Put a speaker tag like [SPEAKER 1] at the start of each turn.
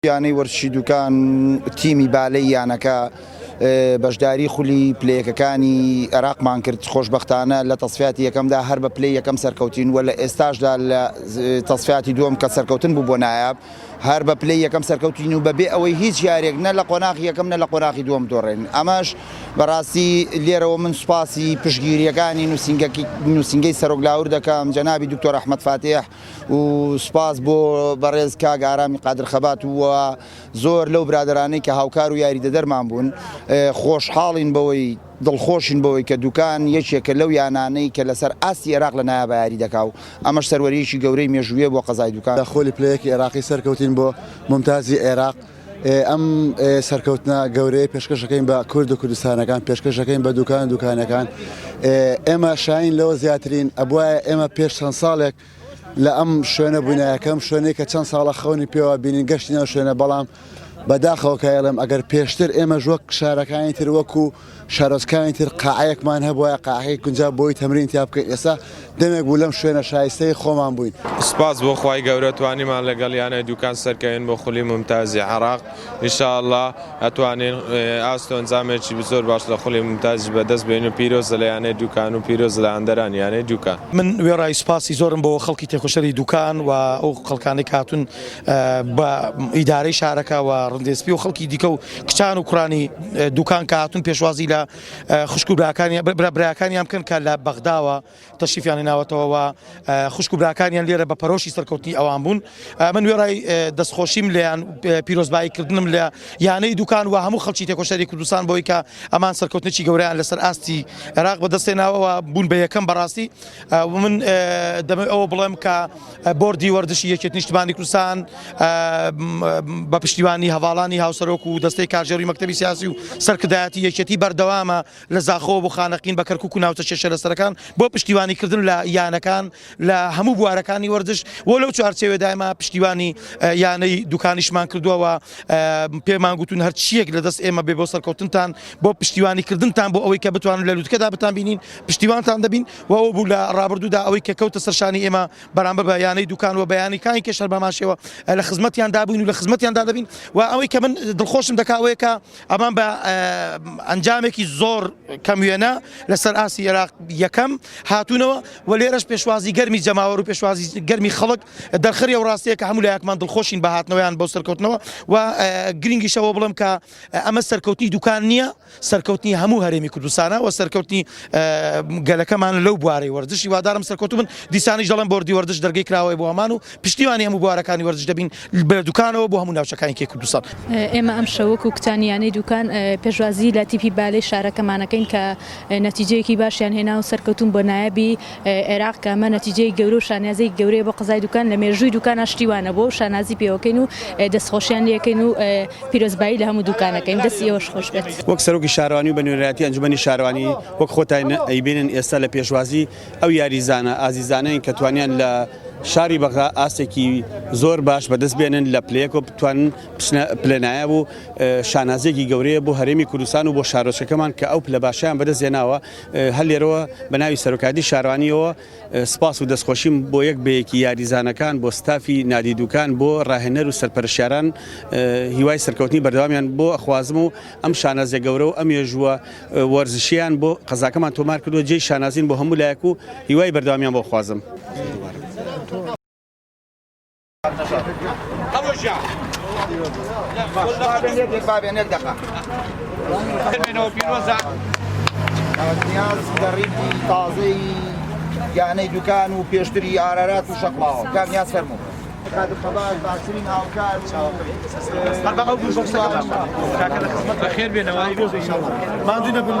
[SPEAKER 1] یانەی وەرزشی دوکان تیمی بالەی یانەکە بەشداری خولی پلەیەکەکانی عێراقمان کرد خۆشبەختانە لە تەسفیاتی یەکەمدا هەر بە پلەی یەکەم سەرکەوتین و لە ئێستاشدا لە تەسفیاتی دووەم کە سەرکەوتن بوو بۆ نایاب هەر بە پلەی یەکەم سەرکەوتین و بەبێ ئەوەی هیچ یارێک نە لە قۆناغی یەکەم نە لە قۆناغی دووەم دۆڕێن. ئەمەش بەڕاستی لێرەوە من سوپاسی پشتگیریەکانی نووسینگەی سەرۆکلاور دەکەم جەنابی دکتۆر ئەحمەد فاتح و سوپاس بۆ بەڕێز کاک ئارامی قادر خەبات و زۆر لەو برادرانەی کە هاوکار و یاریدەدەرمان بوون خۆشحاڵین بەوەی دڵخۆشین بەوەی کە دوکان یەکێکە لەو یانانەی کە لەسەر ئاستی عێراق لە نایابە یاری دەکاو ئەمەش سەروەریەکی گەورەی مێژوویە بۆ قەزای دوکان.
[SPEAKER 2] لە خۆلی پلەیەکی عێراقی سەرکەوتین بۆ ممتازی عێراق. ئەم سەرکەوتنە گەورەی پێشکەشەکەین بە کورد و کوردستانەکان پێشکەشەکەین بە دوکانەکان ئێمە شاین لەوە زیاترین ئەبووە ئێمە پێش چەند ساڵێک لە ئەم شوێنە بوونایەکەم شوێنەی کە چەند ساڵە خەونی پێوە بینین گەشتینەوە شوێنە بەڵام بەداخەوە کایڵم ئەگەر پێشتر ئێمە ژوەک شارەکانی تر وەکو شارۆچکانی تر قاعەیەکمان هەبووە قاعەی گونجا بۆی تەمرین تیا بکەین ئێستا دەمێک بوو لەم شوێنە شایستەی خۆمان بووین.
[SPEAKER 3] سپاس بۆ خوای گەورە توانیمان لەگەڵ یانەی دوکان سەرکەوین بۆ خولی ممتازی عێراق ئینشاءالله ئەتوانین ئاست و ئەنجامێکی زۆر باش لە خولی ممتازی بەدەست بێنین و پیرۆز لە یانەی دوکان و پیرۆز لە ئەندەران یانەی دوکان.
[SPEAKER 4] من وێڕای سوپاسی زۆرم بۆ خەڵکی تێکۆشەری دوکان و ئەو خەڵکانی کاتون بە ئیدارەی شارەکە و ڕندێسپی و خەڵکی دیکە و کچان و کوڕانی دوکان کە هاتون پێشوازی لە خوشک و براکانیان بکەن کە لە بەغداوە تەشریفیان هێناوەتەوە و خوشک و براکانیان لێرە بە پەرۆشی سەرکەوتنی ئەوان بوون. من وێڕای دەستخۆشیم لێیان پیرۆزباییکردنم لە یانەی دوکان و هەموو خەڵکی تێکۆشەری کوردستان بۆی کە ئەمان سەرکەوتنێکی گەورەیان لەسەر ئاستی عێراق بەدەستێناوەوە بوون بە یەکەم بەڕاستی. من دەمەوێت ئەوە بڵێم کە بۆردی وەردشی یەکێتی نیشتیمانی کوردستان بە پشتیوانی هەواڵانی هاوسەرۆک و دەستەی کارژێڕی مەکتەبی سیاسی و سەرکردایەتی یەکێتی بەردەوامە لە زاخۆ بۆ خانەقین بە کەرکووک و ناوچە شێشە لەسەرەکان بۆ پشتیوانیکردن لە یانەکان لە هەموو بوارەکانی وەردش وە لەو چوارچێوێدایمە پشتیوانی یانەی دوکانیشمان کردووەوە پێمان گوتون هەر چیەک لەدەست ئێمە بێ بۆ سەرکەوتنتان بۆ پشتیوانیکردنتان بۆ ئەوەی کە بتوانن لە لووتکەدا بتان بینین پشتیوانتان دەبین و ئەوە بوو لە ڕابردوودا ئەوەی کە کەوتە سەرشانی ئێمە بەرامبەر بە یانەی دوکان و بەیانیکانی کێشەر بەماشەوە لە خزمەتیاندا بووین و لە خزمەتیاندا دەبین و ئەوەی کە من دڵخۆشم دەکاوەیە کە ئەمان بە ئەنجامێکی زۆر کەموێنە لەسەر ئاسی عێراق یەکەم هاتوونەوە و لێرەش پێشوازی گەرمی جەماوەر و پێشوازی گەرمی خەڵک دەرخەری ئەو ڕاستەیە کە هەموو لایەکمان دڵخۆشین بە هاتنەوەیان بۆ سەرکەوتنەوە و گرنگیشەوە بڵم کە ئەمە سەرکەوتنی دوکان نییە سەرکەوتنی هەموو هەرێمی کوردستانە و سەرکەوتنی گەلەکەمان لەو بوارەی وەردشی وادارم سەرکەوت من دیسانیش دەڵێم بۆردی وەردش دەرگەی کراوەی بۆ ئەمان و پشتیوانی هەموو بوارەکانی وەردش دەبین بە دوکانەوە بۆ هەموو ناوچەکانی کێ کوردستان.
[SPEAKER 5] ئێمە ئەم شەوەک و کتانیانەی دوکان پێشوازی لە تیپی بالەی شارەکەمانەکەین کە نەتیجەیەکی باشیان هێنا و سەرکەوتون بۆ نایەبی عێراق کە ئەمە نەتیجەی گەورە و شانازەی گەورەیە بۆ قەزای دوکان لە مێژووی دوکان شتیوانە بۆ شانازی پێوەکەین و دەستخۆشیان لێکەین و پیرۆزبایی لە هەموو دوکانەکەین دەستی ئێوەش خۆش بێت.
[SPEAKER 6] وەک سەرۆکی شارەوانی و بەنوێنەرایەتی ئەنجومەنی شارەوانی وەک خۆتان ئەیبینن ئێستا لە پێشوازی ئەو یاریزانە ئازیزانەین کە توانیان لە شاری بەغا ئاستێکی زۆر باش بەدەست بێنن لە پلەیەک و بتوانن پلەنایە بوو شانازێکی گەورەیە بۆ هەرێمی کوردستان و بۆ شارۆچەکەمان کە ئەو پلە باشیان بەدەست هێناوە هەر لێرەوە بە ناوی سەرۆکاتی شارەوانیەوە سپاس و دەستخۆشیم بۆ یەک بەیەکی یاریزانەکان بۆ ستافی نادی دوکان بۆ ڕاهێنەر و سەرپەرشیاران هیوای سەرکەوتنی بەردەوامیان بۆ ئەخوازم و ئەم شانازە گەورە و ئەم ێژووە وەرزشیان بۆ قەزاکەمان تۆمار کردووە جێی شانازین بۆ هەموو لایەک و هیوای بەردەوامیان بۆ خوازم.
[SPEAKER 1] گەڕیدی تازەی یانەی دوکان و پێشتری ئارارات و شەقڵاوە کامیاز فەرموو قادر خەبات باشترین هاوکار
[SPEAKER 4] بەخێر بێنەوە ماندوو نەبن